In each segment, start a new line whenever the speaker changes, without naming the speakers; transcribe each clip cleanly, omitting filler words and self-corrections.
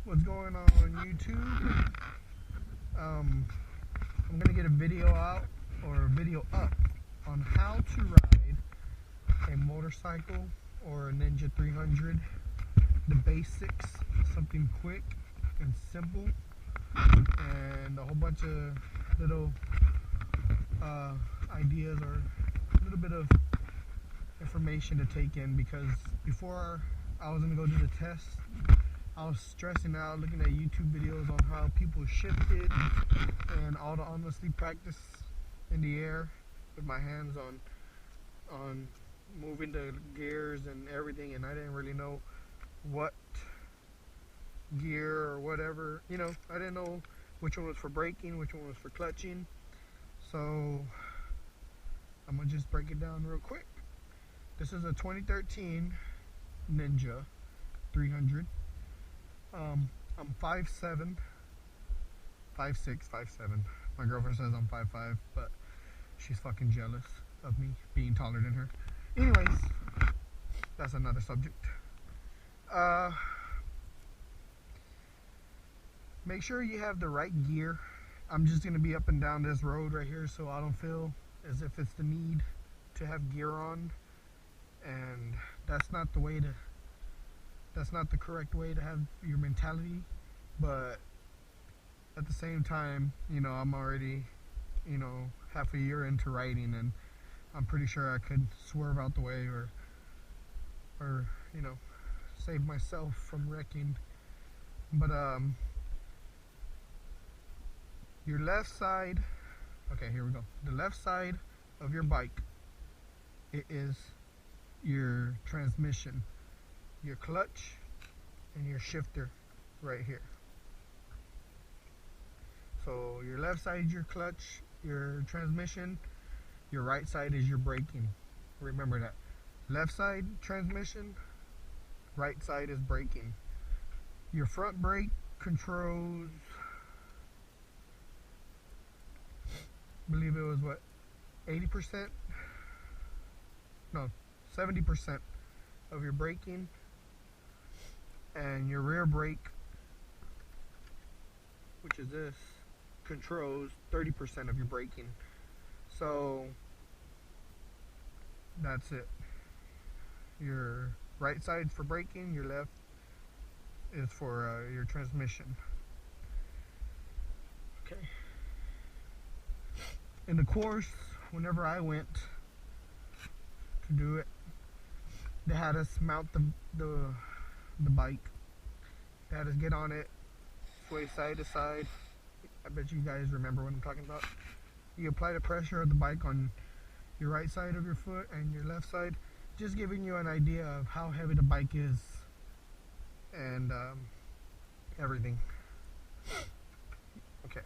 what's going on YouTube. I'm gonna get a video out or a video up on how to ride a motorcycle or a Ninja 300. The basics, something quick and simple, and a whole bunch of little ideas or a little bit of information to take in, because before I was gonna go do the test, I was stressing out looking at YouTube videos on how people shifted and all the honestly practice in the air with my hands on moving the gears and everything, and I didn't really know what gear or whatever, you know, I didn't know which one was for braking, which one was for clutching. So I'm gonna just break it down real quick. This is a 2013 Ninja 300. I'm 5'7", 5'6", 5'7". My girlfriend says I'm 5'5", but she's fucking jealous of me being taller than her. Anyways, that's another subject. Make sure you have the right gear. I'm just gonna be up and down this road right here, so I don't feel as if it's the need to have gear on, and that's not the way to. That's not the correct way to have your mentality, but at the same time, you know, I'm already, you know, half a year into riding, and I'm pretty sure I could swerve out the way or you know, save myself from wrecking. But your left side, okay, here we go. The left side of your bike, it is your transmission, your clutch, and your shifter right here. So your left side is your clutch, your transmission, your right side is your braking. Remember that. Left side transmission, right side is braking. Your front brake controls, I believe it was what, 80%? No, 70% of your braking, and your rear brake, which is this, controls 30% of your braking. So that's it. Your right side for braking, your left is for your transmission. Okay. In the course, whenever I went to do it, they had us mount the bike. They had us get on it, sway side to side. I bet you guys remember what I'm talking about. You apply the pressure of the bike on your right side of your foot and your left side, just giving you an idea of how heavy the bike is and everything. Okay.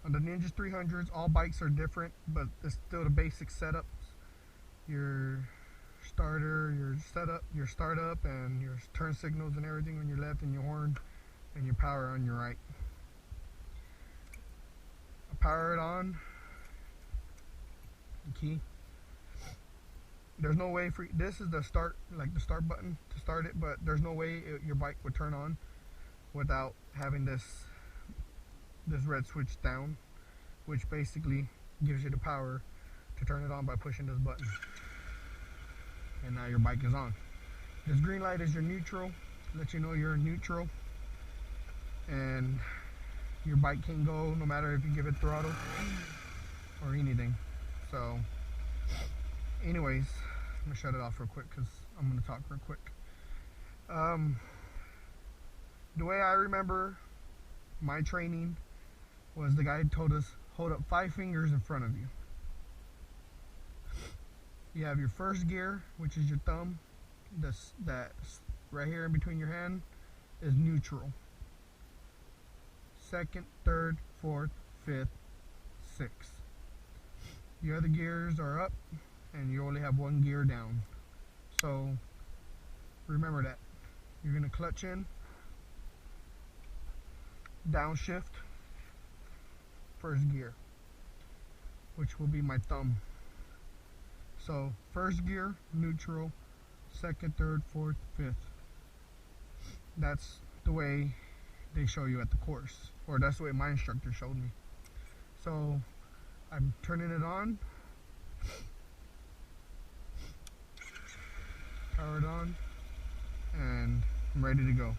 On the Ninja 300s, all bikes are different, but it's still the basic setups. Your starter, your setup, your startup, and your turn signals and everything on your left, and your horn and your power on your right. Power it on, the key. There's no way for this is the start, like the start button to start it, but there's no way your bike would turn on without having this red switch down, which basically gives you the power to turn it on by pushing this button. And now your bike is on. This green light is your neutral, let you know you're in neutral, and your bike can go no matter if you give it throttle or anything. So anyways, I'm gonna shut it off real quick because I'm gonna talk real quick. The way I remember my training was the guy told us, hold up 5 fingers in front of you. You have your first gear, which is your thumb. That right here in between your hand is neutral. Second, third, fourth, fifth, sixth. Your other gears are up, and you only have one gear down. So remember that. You're gonna clutch in, downshift, first gear, which will be my thumb. So first gear, neutral, second, third, fourth, fifth. That's the way they show you at the course, or that's the way my instructor showed me. So I'm turning it on, power it on, and I'm ready to go.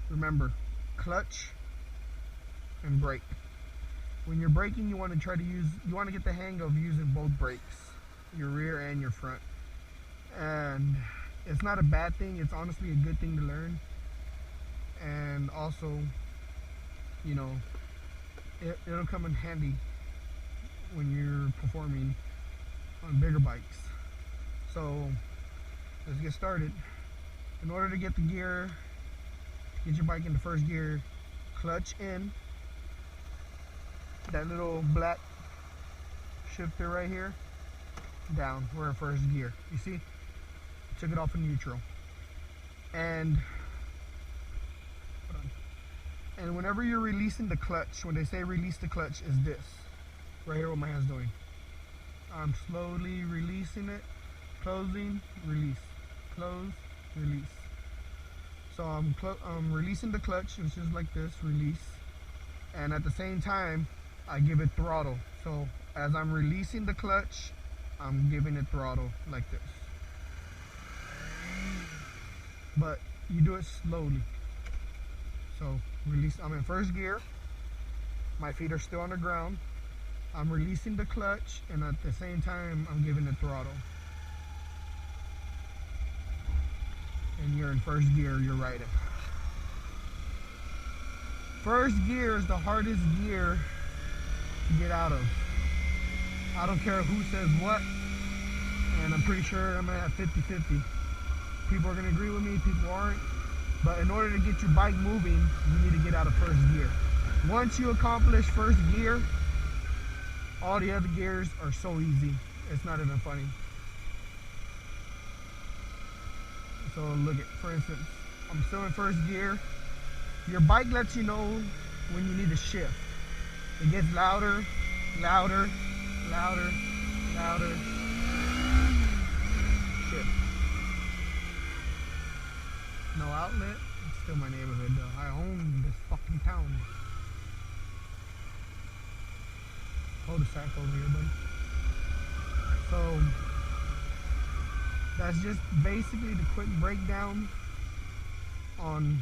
Remember, clutch and brake. When you're braking, you want to get the hang of using both brakes, your rear and your front. And it's not a bad thing, it's honestly a good thing to learn. And also, you know, it'll come in handy when you're performing on bigger bikes. So let's get started. In order to get your bike into first gear, clutch in. That little black shifter right here, down, we're in first gear. You see? Took it off in neutral. And whenever you're releasing the clutch, when they say release the clutch, is this. Right here what my hand's doing. I'm slowly releasing it, closing, release, close, release. So I'm releasing the clutch, it's just like this, release. And at the same time, I give it throttle. So as I'm releasing the clutch, I'm giving it throttle like this. But you do it slowly. So release, I'm in first gear, my feet are still on the ground, I'm releasing the clutch, and at the same time I'm giving it throttle. And you're in first gear, you're riding. First gear is the hardest gear to get out of. I don't care who says what, and I'm pretty sure I'm gonna have 50-50. People are gonna agree with me, people aren't. But in order to get your bike moving, you need to get out of first gear. Once you accomplish first gear, all the other gears are so easy. It's not even funny. So look at, for instance, I'm still in first gear. Your bike lets you know when you need to shift. It gets louder, louder, louder, louder. Shift. No outlet. It's still my neighborhood though. I own this fucking town. Cul-de-sac over here, buddy. So that's just basically the quick breakdown on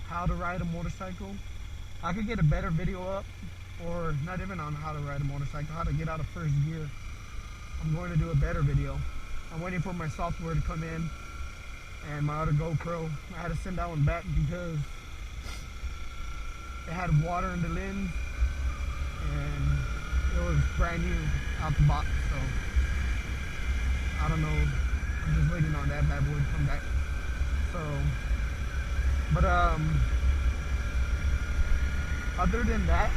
how to ride a motorcycle. I could get a better video up, or not even on how to ride a motorcycle, how to get out of first gear. I'm going to do a better video. I'm waiting for my software to come in, and my other GoPro, I had to send that one back because it had water in the lens and it was brand new out the box, so I don't know, I'm just waiting on that bad boy to come back. So, but other than that,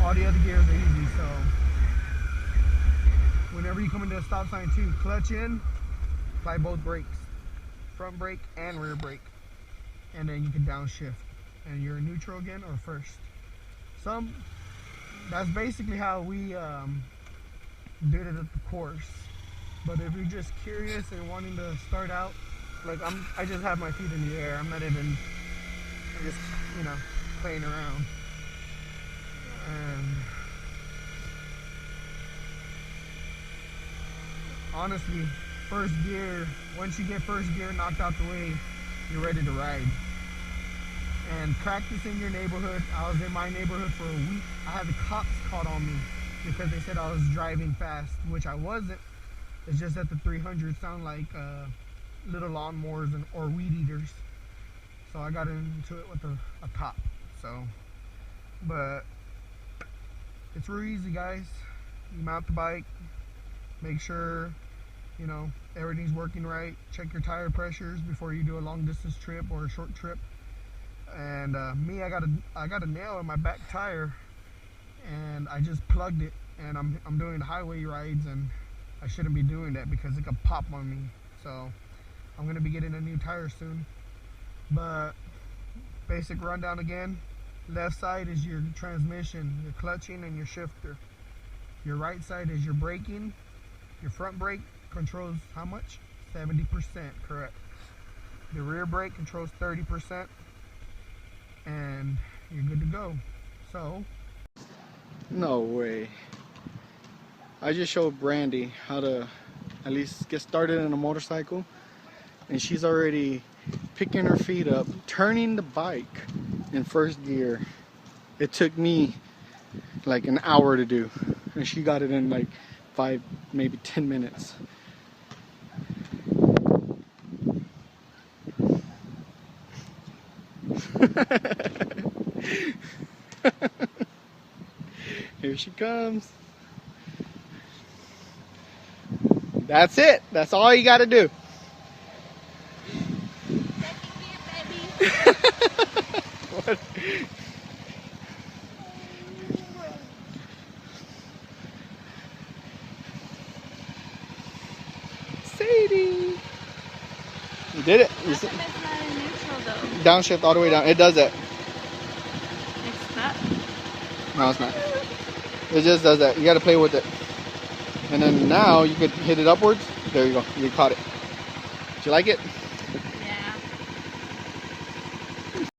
all the other gears are easy. So whenever you come into a stop sign too, clutch in, apply both brakes, front brake and rear brake, and then you can downshift and you're in neutral again or first. That's basically how we did it at the course. But if you're just curious and wanting to start out, like I just have my feet in the air. I'm just, you know, playing around. And honestly, first gear, once you get first gear knocked out the way, you're ready to ride. And practice in your neighborhood. I was in my neighborhood for a week. I had the cops called on me because they said I was driving fast, which I wasn't. It's just that the 300s sound like little lawnmowers or weed eaters. So I got into it with a cop. So, but it's real easy, guys. You mount the bike, make sure, you know, everything's working right. Check your tire pressures before you do a long distance trip or a short trip. And me, I got a nail in my back tire, and I just plugged it. And I'm doing highway rides, and I shouldn't be doing that because it could pop on me. So I'm gonna be getting a new tire soon. But basic rundown again: left side is your transmission, your clutching, and your shifter. Your right side is your braking. Your front brake controls how much? 70%, correct. The rear brake controls 30%, and you're good to go. So, no way. I just showed Brandy how to at least get started in a motorcycle, and she's already picking her feet up, turning the bike in first gear. It took me like an hour to do, and she got it in like 5, maybe 10 minutes. Here she comes. That's it. That's all you got to do. What? Sadie. You did it.
How come it's not in neutral though?
Downshift all the way down. It does that.
It's not.
No, it's not. It just does that. You got to play with it. And then now you could hit it upwards. There you go. You caught it. Did you like it?